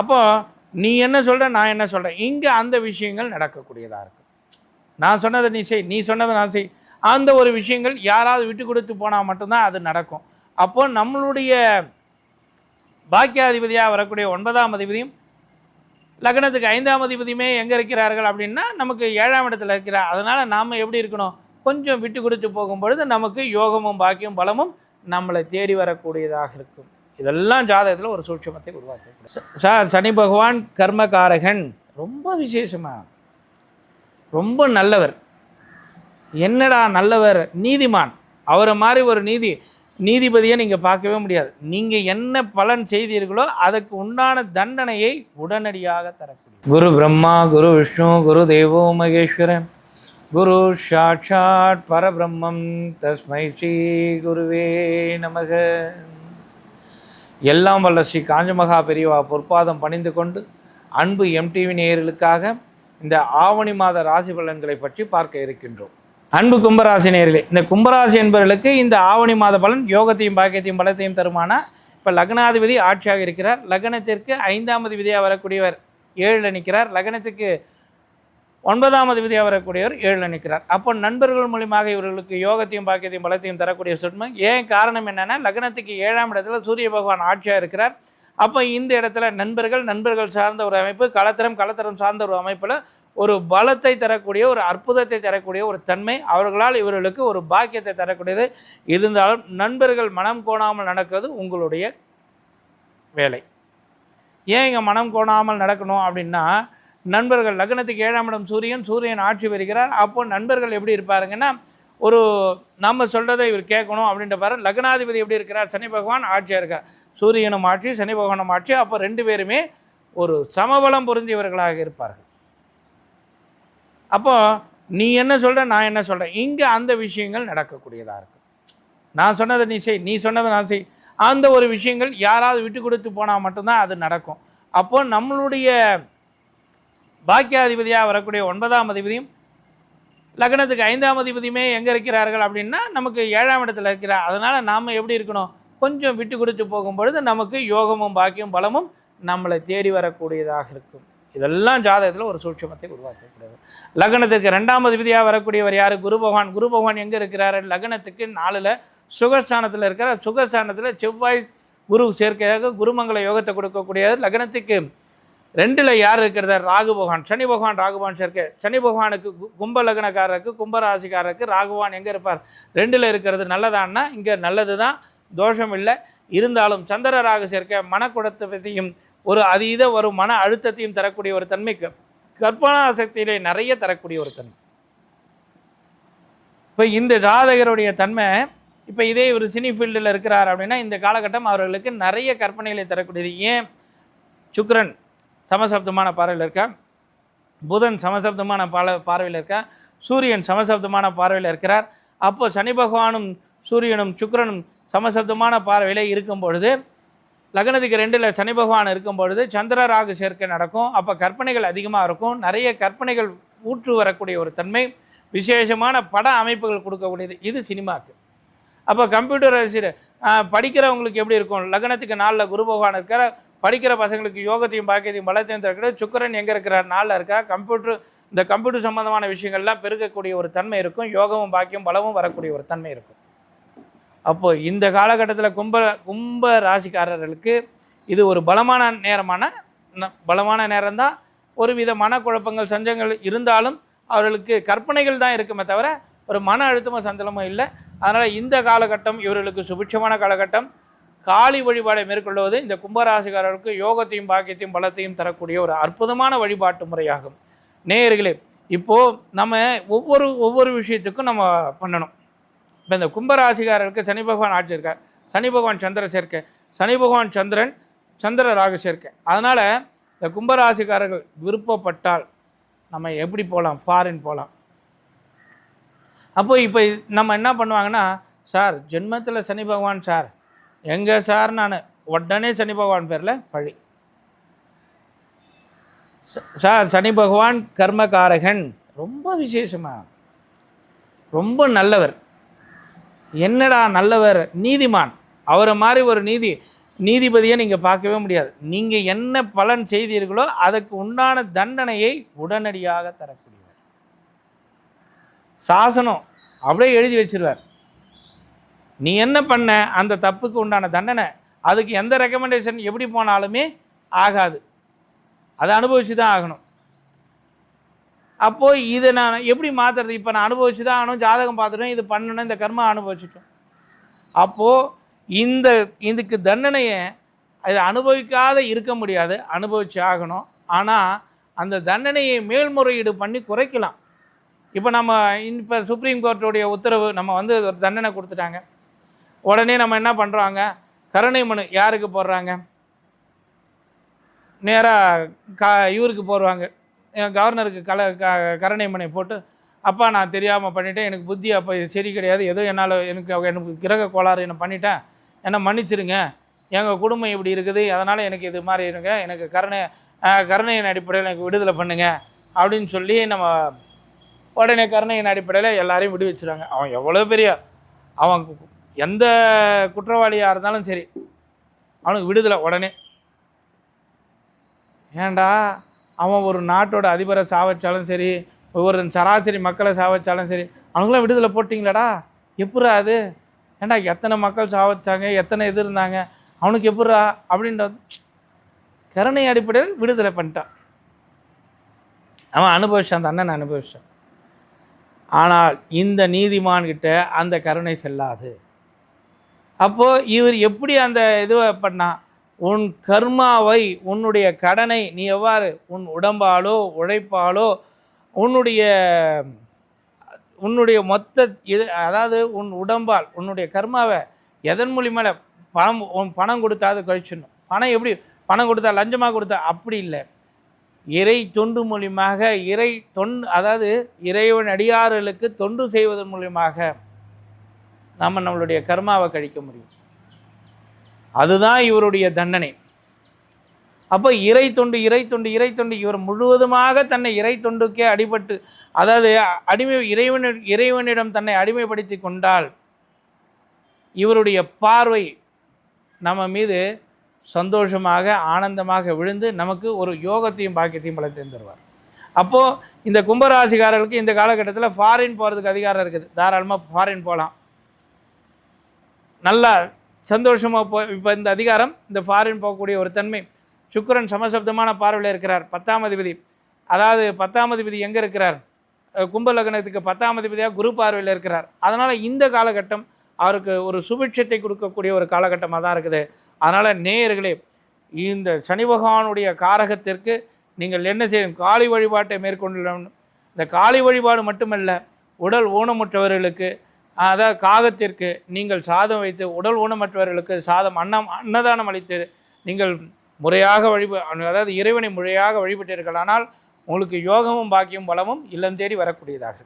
அப்போது நீ என்ன சொல்கிற, நான் என்ன சொல்கிறேன், இங்கே அந்த விஷயங்கள் நடக்கக்கூடியதாக இருக்கும். நான் சொன்னதை நீ செய், நீ சொன்னதை நான் செய், அந்த ஒரு விஷயங்கள் யாராவது விட்டு கொடுத்து போனால் மட்டும்தான் அது நடக்கும். அப்போது நம்மளுடைய பாக்கியாதிபதியாக வரக்கூடிய 9ஆம் அதிபதியும் லக்னத்துக்கு 5ஆம் அதிபதியுமே எங்கே இருக்கிறார்கள் அப்படின்னா நமக்கு 7ஆம் இடத்துல இருக்கிறார். அதனால் நாம் எப்படி இருக்கணும், கொஞ்சம் விட்டு கொடுத்து போகும்பொழுது நமக்கு யோகமும் பாக்கியம் பலமும் நம்மளை தேடி வரக்கூடியதாக இருக்கும். இதெல்லாம் ஜாதகத்தில் ஒரு சூட்சமத்தை உருவாக்கக்கூடும். சார் சனி பகவான் கர்மகாரகன், ரொம்ப விசேஷமாக ரொம்ப நல்லவர். என்னடா நல்லவர், நீதிமான். அவரை மாதிரி ஒரு நீதிபதியை நீங்கள் பார்க்கவே முடியாது. நீங்கள் என்ன பலன் செய்தீர்களோ அதுக்கு உண்டான தண்டனையை உடனடியாக தரக்கூடிய குரு பிரம்மா குரு விஷ்ணு குரு தேவோ மகேஸ்வரன் குரு சாட்சாத் பரபிரம்மம் தஸ்மை ஸ்ரீ குருவே நமக. எல்லாம் வல்ல ஸ்ரீ காஞ்சமகா பெரியவா பொற்பாதம் பணிந்து கொண்டு அன்பு எம்டிவி நேயர்களுக்காக இந்த ஆவணி மாத ராசி பலன்களை பற்றி பார்க்க இருக்கின்றோம். அன்பு கும்பராசி நேயர்களே, இந்த கும்பராசி என்பவர்களுக்கு இந்த ஆவணி மாத பலன் யோகத்தையும் பாக்கியத்தையும் பலத்தையும் தருமானா? இப்போ லக்னாதிபதி ஆட்சியாக இருக்கிறார். லக்னத்திற்கு 5ஆம் அதிபதியாக வரக்கூடியவர் 7ல் நிற்கிறார். லக்னத்துக்கு 9ஆம் அதிபதியாக வரக்கூடியவர் 7ல் நிற்கிறார். அப்போ நண்பர்கள் மூலியமாக இவர்களுக்கு யோகத்தையும் பாக்கியத்தையும் பலத்தையும் தரக்கூடிய சொன்மை. ஏன் காரணம் என்னென்னா, லக்னத்துக்கு 7ஆம் இடத்துல சூரிய பகவான் ஆட்சியாக இருக்கிறார். அப்போ இந்த இடத்துல நண்பர்கள் சார்ந்த ஒரு அமைப்பு, கலத்தரம் சார்ந்த ஒரு அமைப்பில் ஒரு பலத்தை தரக்கூடிய, ஒரு அற்புதத்தை தரக்கூடிய ஒரு தன்மை, அவர்களால் இவர்களுக்கு ஒரு பாக்கியத்தை தரக்கூடியது. இருந்தாலும் நண்பர்கள் மனம் கோணாமல் நடக்கிறது உங்களுடைய வேலை. ஏன் இங்கே மனம் கோணாமல் நடக்கணும் அப்படின்னா, நண்பர்கள் லக்னத்துக்கு 7ஆம் இடம் சூரியன் ஆட்சி பெறுகிறார். அப்போது நண்பர்கள் எப்படி இருப்பாருங்கன்னா, ஒரு நம்ம சொல்கிறதை இவர் கேட்கணும் அப்படின்ற பாரு. லக்னாதிபதி எப்படி இருக்கிறார், சனி பகவான் ஆட்சியாக இருக்கார். சூரியனும் ஆட்சி, சனி பகவானும் ஆட்சி. அப்போ 2 பேருமே ஒரு சமபலம் பொருந்தியவர்களாக இருப்பார்கள். அப்போது நீ என்ன சொல்கிற, நான் என்ன சொல்கிறேன், இங்கே அந்த விஷயங்கள் நடக்கக்கூடியதாக இருக்கும். நான் சொன்னதை நீ செய், நீ சொன்னதை நான் செய், அந்த ஒரு விஷயங்கள் யாராவது விட்டு கொடுத்து போனால் மட்டும்தான் அது நடக்கும். அப்போது நம்மளுடைய பாக்கியாதிபதியாக வரக்கூடிய 9ஆம் அதிபதியும் லக்னத்துக்கு 5ஆம் அதிபதியுமே எங்கே இருக்கிறார்கள் அப்படின்னா நமக்கு 7ஆம் இடத்துல இருக்கிறார். அதனால் நாம் எப்படி இருக்கணும், கொஞ்சம் விட்டு கொடுத்து போகும்பொழுது நமக்கு யோகமும் பாக்கியம் பலமும் நம்மளை தேடி வரக்கூடியதாக இருக்கும். இதெல்லாம் ஜாதகத்தில் ஒரு சூட்சமத்தை உருவாக்கக்கூடியது. லக்னத்துக்கு 2ஆம் அதிபதியாக வரக்கூடியவர் யார், குரு பகவான் எங்கே இருக்கிறார், லக்னத்துக்கு 4ல் சுகஸ்தானத்தில் இருக்கிறார். சுகஸ்தானத்தில் செவ்வாய் குரு சேர்க்கையாக குருமங்கல யோகத்தை கொடுக்கக்கூடியது. லக்னத்துக்கு 2ல் யார் இருக்கிறதா, ராகு பகவான், சனி பகவான் ராகு பகவான் சேர்க்கை. சனி பகவானுக்கு கும்ப லக்னக்காரருக்கு, கும்பராசிக்காரருக்கு ராகு பகவான் எங்கே இருப்பார், 2ல் இருக்கிறது நல்லதான்னா இங்கே நல்லது தான், தோஷம் இல்லை. இருந்தாலும் சந்திர ராகு சேர்க்கை மனக்குடத்தை பற்றியும் ஒரு அதீத ஒரு மன அழுத்தத்தையும் தரக்கூடிய ஒரு தன்மைக்கு, கற்பனா சக்தியிலே நிறைய தரக்கூடிய ஒரு தன்மை. இப்போ இந்த ஜாதகருடைய தன்மை, இப்போ இதே ஒரு சினி ஃபீல்டில் இருக்கிறார் அப்படின்னா இந்த காலகட்டம் அவர்களுக்கு நிறைய கற்பனைகளை தரக்கூடியது. ஏன், சுக்கிரன் சமசப்தமான பார்வையில் இருக்கா, புதன் சமசப்தமான பார்வையில் இருக்கா, சூரியன் சமசப்தமான பார்வையில் இருக்கிறார். அப்போ சனி பகவானும் சூரியனும் சுக்கிரனும் சமசப்தமான பார்வையில் இருக்கும் பொழுது, லக்னத்துக்கு 2ல் சனி பகவான் இருக்கும் பொழுது சந்திர ராகு சேர்க்கை நடக்கும். அப்போ கற்பனைகள் அதிகமாக இருக்கும், நிறைய கற்பனைகள் ஊற்று வரக்கூடிய ஒரு தன்மை, விசேஷமான பட அமைப்புகள் கொடுக்கக்கூடியது. இது சினிமாவுக்கு. அப்போ கம்ப்யூட்டர் படிக்கிறவங்களுக்கு எப்படி இருக்கும், லக்னத்துக்கு 4ல் குரு பகவான் இருக்கிற, படிக்கிற பசங்களுக்கு யோகத்தையும் பாக்கியத்தையும் பலத்தையும் தரக்கூடிய சுக்கிரன் எங்கே இருக்கிறார், 4ல் இருக்கா. இந்த கம்ப்யூட்டர் சம்மந்தமான விஷயங்கள்லாம் பெருக்கக்கூடிய ஒரு தன்மை இருக்கும், யோகமும் பாக்கியம் பலமும் வரக்கூடிய ஒரு தன்மை இருக்கும். அப்போது இந்த காலகட்டத்தில் கும்ப ராசிக்காரர்களுக்கு இது ஒரு பலமான நேரம்தான். ஒரு வித மனக்குழப்பங்கள் சஞ்சங்கள் இருந்தாலும் அவர்களுக்கு கற்பனைகள் தான் இருக்குமே தவிர ஒரு மன அழுத்தமும் சஞ்சலமும் இல்லை. அதனால் இந்த காலகட்டம் இவர்களுக்கு சுபிட்சமான காலகட்டம். காளி வழிபாடை மேற்கொள்வது இந்த கும்பராசிக்காரர்களுக்கு யோகத்தையும் பாக்கியத்தையும் பலத்தையும் தரக்கூடிய ஒரு அற்புதமான வழிபாட்டு முறையாகும். நேயர்களே, இப்போது நம்ம ஒவ்வொரு விஷயத்துக்கும் நம்ம பண்ணணும். இப்போ இந்த கும்பராசிக்காரர்களுக்கு சனி பகவான் ஆட்சி இருக்கார், சனி பகவான் சந்திர சேர்க்கை, சனி பகவான் சந்திர ராகு சேர்க்கை. அதனால் இந்த கும்பராசிக்காரர்கள் விருப்பப்பட்டால் நம்ம எப்படி போகலாம், ஃபாரின் போகலாம். அப்போ இப்போ நம்ம என்ன பண்ணுவாங்கன்னா, சார் ஜென்மத்தில் சனி பகவான் சார் எங்கே சார், நான் உடனே சனி பகவான் பேரில் பழி. சார் சனி பகவான் கர்மகாரகன், ரொம்ப விசேஷமாக ரொம்ப நல்லவர். என்னடா நல்லவர், நீதிமான். அவரை மாதிரி ஒரு நீதிபதியை நீங்கள் பார்க்கவே முடியாது. நீங்கள் என்ன பலன் செய்தீர்களோ அதுக்கு உண்டான தண்டனையை உடனடியாக தரக்கூடியவர். சாசனம் அப்படியே எழுதி வச்சிருவார். நீ என்ன பண்ண அந்த தப்புக்கு உண்டான தண்டனை, அதுக்கு எந்த ரெக்கமெண்டேஷன் எப்படி போனாலுமே ஆகாது, அதை அனுபவிச்சு தான் ஆகணும். அப்போது இதை நான் எப்படி மாற்றுறது? இப்போ நான் அனுபவிச்சு தான் ஆகணும், ஜாதகம் பார்த்துட்டோம், இது பண்ணணும், இந்த கர்மா அனுபவிச்சிட்டோம். அப்போது இதுக்கு தண்டனையை அதை அனுபவிக்காத இருக்க முடியாது, அனுபவிச்சு ஆகணும். ஆனால் அந்த தண்டனையை மேல்முறையீடு பண்ணி குறைக்கலாம். இப்போ சுப்ரீம் கோர்ட்டுடைய உத்தரவு நம்ம ஒரு தண்டனை கொடுத்துட்டாங்க. உடனே நம்ம என்ன பண்ணுறாங்க, கருணை மனு யாருக்கு போடுறாங்க? நேராக இவருக்கு போடுவாங்க, கவர்னருக்கு கருணை மனை போட்டு, அப்பா நான் தெரியாமல் பண்ணிட்டேன், எனக்கு புத்தி அப்போ சரி கிடையாது, ஏதோ எனக்கு கிரக கோளாறு என்ன பண்ணிட்டேன், என்னை மன்னிச்சிருங்க, எங்கள் குடும்பம் இப்படி இருக்குது, அதனால் எனக்கு இது மாதிரி இருங்க, எனக்கு கருணையின் அடிப்படையில் எனக்கு விடுதலை பண்ணுங்க அப்படின்னு சொல்லி நம்ம உடனே கருணையின் அடிப்படையில் எல்லாரையும் விடுவிச்சுருவாங்க. அவன் எவ்வளோ பெரிய அவன் எந்த குற்றவாளியாக இருந்தாலும் சரி, அவனுக்கு விடுதலை உடனே. ஏண்டா அவன் ஒரு நாட்டோட அதிபரை சாவச்சாலும் சரி, ஒரு சராசரி மக்களை சாவச்சாலும் சரி, அவனுக்குலாம் விடுதலை போட்டிங்களாடா, எப்பட்றா அது? ஏண்டா எத்தனை மக்கள் சாவச்சாங்க, எத்தனை இது இருந்தாங்க, அவனுக்கு எப்பட்றா அப்படின்றது கருணை அடிப்படையில் விடுதலை பண்ணிட்டான். அவன் அனுபவிச்சான், அந்த அண்ணன் அனுபவிச்சான். ஆனால் இந்த நீதிமான்கிட்ட அந்த கருணை செல்லாது. அப்போது இவர் எப்படி அந்த இதுவை பண்ணால், உன் கர்மாவை, உன்னுடைய கடனை நீ எவ்வாறு உன் உடம்பாலோ உழைப்பாலோ உன்னுடைய மொத்த இது, அதாவது உன் உடம்பால் உன்னுடைய கர்மாவை எதன் மூலியமாக பணம் கொடுத்தா அது கழிச்சிடணும். பணம் எப்படி பணம் கொடுத்தா, லஞ்சமாக கொடுத்தா அப்படி இல்லை, இறை தொண்டு மூலியமாக அதாவது இறைவன் அடியார்களுக்கு தொண்டு செய்வதன் மூலியமாக நம்மளுடைய கர்மாவை கழிக்க முடியும். அதுதான் இவருடைய தண்டனை. அப்போ இறை தொண்டு இவர் முழுவதுமாக தன்னை இறை தொண்டுக்கே அடிபட்டு, அதாவது இறைவனிடம் தன்னை அடிமைப்படுத்தி கொண்டால் இவருடைய பார்வை நம்ம மீது சந்தோஷமாக ஆனந்தமாக விழுந்து நமக்கு ஒரு யோகத்தையும் பாக்கியத்தையும் வளர்த்து தருவார். அப்போது இந்த கும்பராசிக்காரர்களுக்கு இந்த காலகட்டத்தில் ஃபாரின் போகிறதுக்கு அதிகாரம் இருக்குது. தாராளமாக ஃபாரின் போகலாம், நல்லா சந்தோஷமாக இப்போ இந்த அதிகாரம், இந்த ஃபாரின் போகக்கூடிய ஒரு தன்மை. சுக்கிரன் சமசப்தமான பார்வையில் இருக்கிறார், 10ஆம் அதிபதி. அதாவது 10ஆம் அதிபதி எங்கே இருக்கிறார்? கும்ப லக்னத்துக்கு 10ஆம் அதிபதியாக குரு பார்வையில் இருக்கிறார். அதனால் இந்த காலகட்டம் அவருக்கு ஒரு சுபிட்சத்தை கொடுக்கக்கூடிய ஒரு காலகட்டமாக தான் இருக்குது. அதனால் நேயர்களே, இந்த சனி பகவானுடைய காரகத்திற்கு நீங்கள் என்ன செய்யணும்? காளி வழிபாட்டை மேற்கொள்ளணும். இந்த காளி வழிபாடு மட்டுமல்ல, உடல் ஊனமுற்றவர்களுக்கு, அதாவது காகத்திற்கு நீங்கள் சாதம் வைத்து, உடல் ஊனமற்றவர்களுக்கு அன்னதானம் அளித்து நீங்கள் முறையாக அதாவது இறைவனை முறையாக வழிபட்டீர்களானால் உங்களுக்கு யோகமும் பாக்கியம் பலமும் இல்லம் தேடி வரக்கூடியதாக.